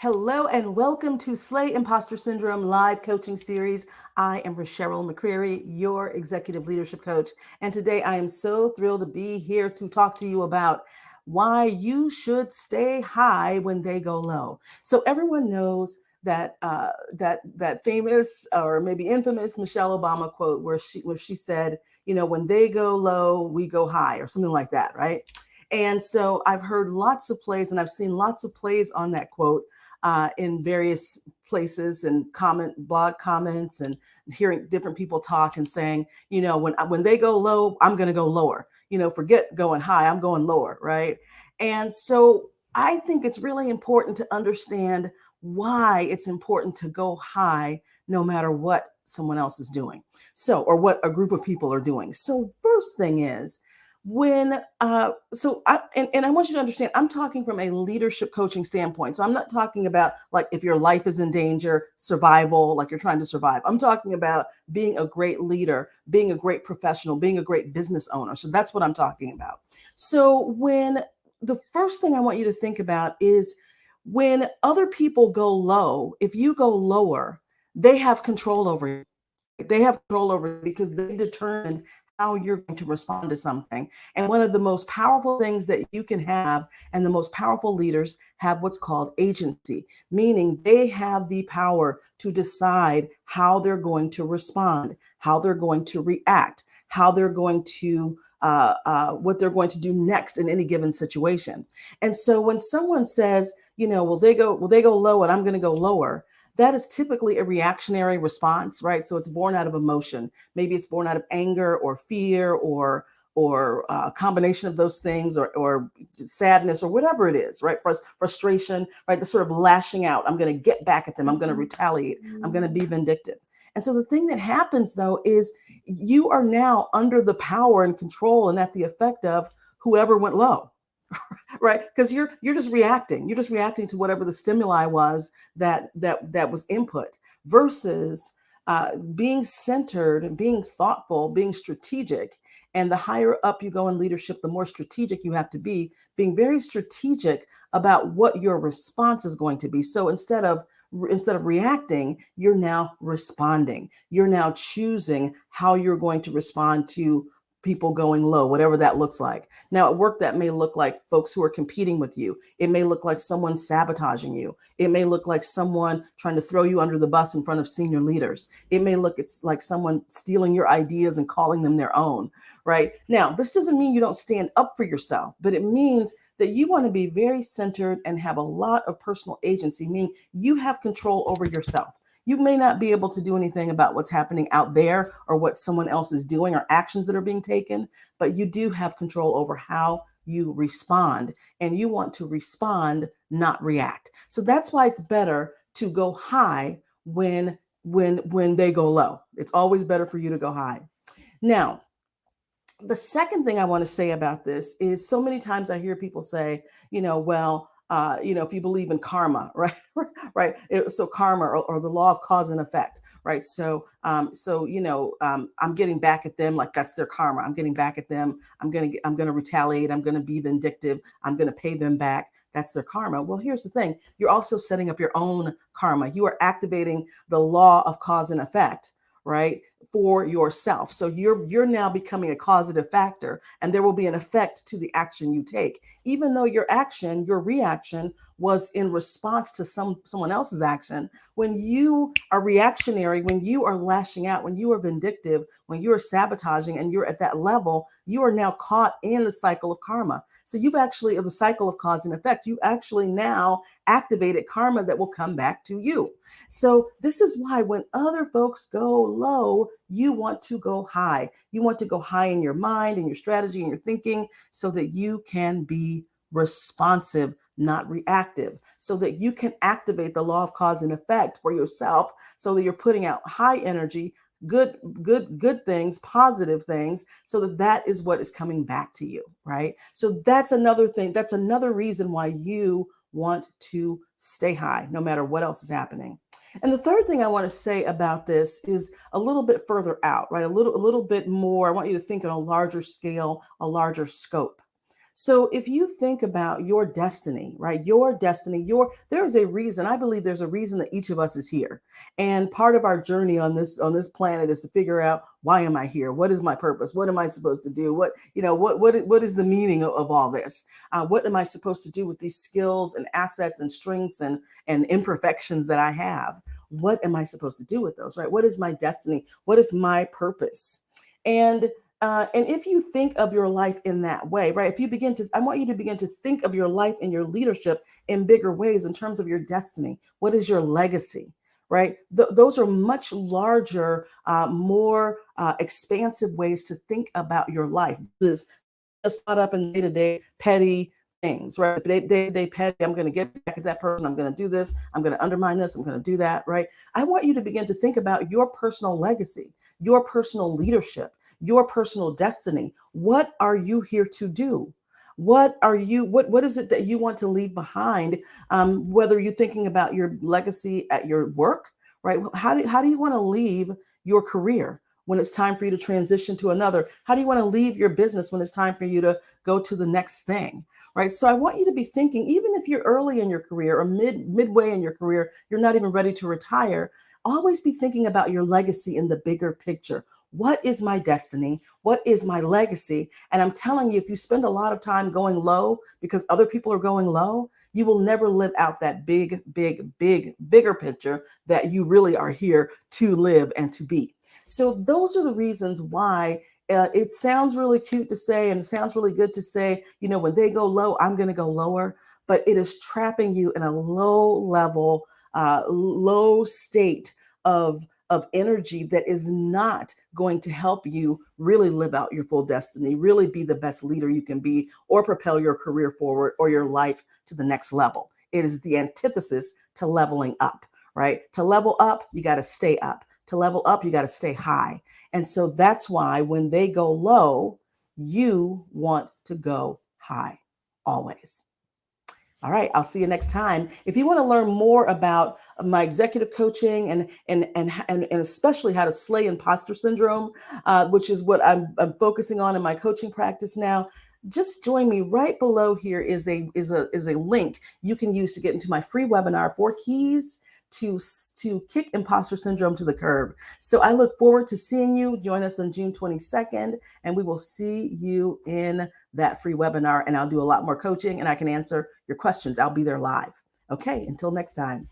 Hello and welcome to Slay Imposter Syndrome live coaching series. I am Cheryl McCreary, your executive leadership coach. And today I am so thrilled to be here to talk to you about why you should stay high when they go low. So everyone knows that famous or maybe infamous Michelle Obama quote where she said, when they go low, we go high, or something like that, right? And so I've heard lots of plays and I've seen lots of plays on that quote in various places and blog comments and hearing different people talk and saying, when they go low, I'm going to go lower. Forget going high, I'm going lower, right? And so I think it's really important to understand why it's important to go high no matter what someone else is doing. So, or what a group of people are doing. So, first thing is, when and I want you to understand, I'm talking from a leadership coaching standpoint. So I'm not talking about like if your life is in danger, survival, like you're trying to survive. I'm talking about being a great leader, being a great professional, being a great business owner. So that's what I'm talking about. So when the first thing I want you to think about is when other people go low, if you go lower, they have control over you. They have control over it because they determined how you're going to respond to something. And one of the most powerful things that you can have, and the most powerful leaders have what's called agency, meaning they have the power to decide how they're going to respond, how they're going to react, how they're going to what they're going to do next in any given situation. And so when someone says, will they go low and I'm going to go lower, that is typically a reactionary response, right? So it's born out of emotion. Maybe it's born out of anger or fear or a combination of those things, or sadness or whatever it is, right? Frustration, right? The sort of lashing out. I'm going to get back at them. I'm going to retaliate. I'm going to be vindictive. And so the thing that happens though is you are now under the power and control and at the effect of whoever went low, right? Because you're just reacting. You're just reacting to whatever the stimuli was that was input, versus being centered, being thoughtful, being strategic. And the higher up you go in leadership, the more strategic you have to be, being very strategic about what your response is going to be. So instead of reacting, you're now responding. You're now choosing how you're going to respond to people going low, whatever that looks like. Now, at work, that may look like folks who are competing with you. It may look like someone sabotaging you. It may look like someone trying to throw you under the bus in front of senior leaders. It may look like someone stealing your ideas and calling them their own, right? Now, this doesn't mean you don't stand up for yourself, but it means that you want to be very centered and have a lot of personal agency, meaning you have control over yourself. You may not be able to do anything about what's happening out there or what someone else is doing or actions that are being taken, but you do have control over how you respond, and you want to respond, not react. So that's why it's better to go high when they go low. It's always better for you to go high. Now, the second thing I want to say about this is, so many times I hear people say, if you believe in karma, right? Right. So karma, or the law of cause and effect, right? I'm getting back at them, like that's their karma. I'm getting back at them. I'm going to retaliate. I'm going to be vindictive. I'm going to pay them back. That's their karma. Well, here's the thing. You're also setting up your own karma. You are activating the law of cause and effect, right, for yourself. So you're now becoming a causative factor, and there will be an effect to the action you take, even though your reaction was in response to someone else's action. When you are reactionary, when you are lashing out, when you are vindictive, when you are sabotaging, and you're at that level, you are now caught in the cycle of karma. So you've actually, or the cycle of cause and effect, you actually now activated karma that will come back to you. So this is why when other folks go low, you want to go high. You want to go high in your mind, in your strategy, in your thinking, so that you can be responsive, not reactive, so that you can activate the law of cause and effect for yourself, so that you're putting out high energy, good things, positive things, so that is what is coming back to you, right? So that's another thing. That's another reason why you want to stay high, no matter what else is happening. And the third thing I want to say about this is a little bit further out, right? A little bit more. I want you to think on a larger scale, a larger scope. So if you think about your destiny, right? Your destiny, there is a reason. I believe there's a reason that each of us is here. And part of our journey on this planet is to figure out, why am I here? What is my purpose? What am I supposed to do? What is the meaning of all this? What am I supposed to do with these skills and assets and strengths and imperfections that I have? What am I supposed to do with those, right? What is my destiny? What is my purpose? And if you think of your life in that way, right? If you begin to, I want you to begin to think of your life and your leadership in bigger ways in terms of your destiny. What is your legacy, right? Those are much larger, more expansive ways to think about your life. This is just caught up in day to day petty things, right? Day to day petty. I'm going to get back at that person. I'm going to do this. I'm going to undermine this. I'm going to do that, right? I want you to begin to think about your personal legacy, your personal leadership, your personal destiny. What are you here to do? What is it that you want to leave behind? Whether you're thinking about your legacy at your work, right? How do you want to leave your career when it's time for you to transition to another? How do you want to leave your business when it's time for you to go to the next thing? Right. So I want you to be thinking, even if you're early in your career or midway in your career, you're not even ready to retire, always be thinking about your legacy in the bigger picture. What is my destiny? What is my legacy? And I'm telling you, if you spend a lot of time going low because other people are going low, you will never live out that bigger picture that you really are here to live and to be. So those are the reasons why it sounds really cute to say, and it sounds really good to say, when they go low, I'm going to go lower. But it is trapping you in a low level, low state of energy that is not going to help you really live out your full destiny, really be the best leader you can be, or propel your career forward or your life to the next level. It is the antithesis to leveling up, right? To level up, you got to stay up. To level up, you got to stay high. And so that's why when they go low, you want to go high always. All right, I'll see you next time. If you want to learn more about my executive coaching and especially how to slay imposter syndrome, which is what I'm focusing on in my coaching practice now, just join me. Right below here is a link you can use to get into my free webinar, 4 keys to kick imposter syndrome to the curb. So I look forward to seeing you. Join us on June 22nd, and we will see you in that free webinar. And I'll do a lot more coaching, and I can answer your questions. I'll be there live. Okay, until next time.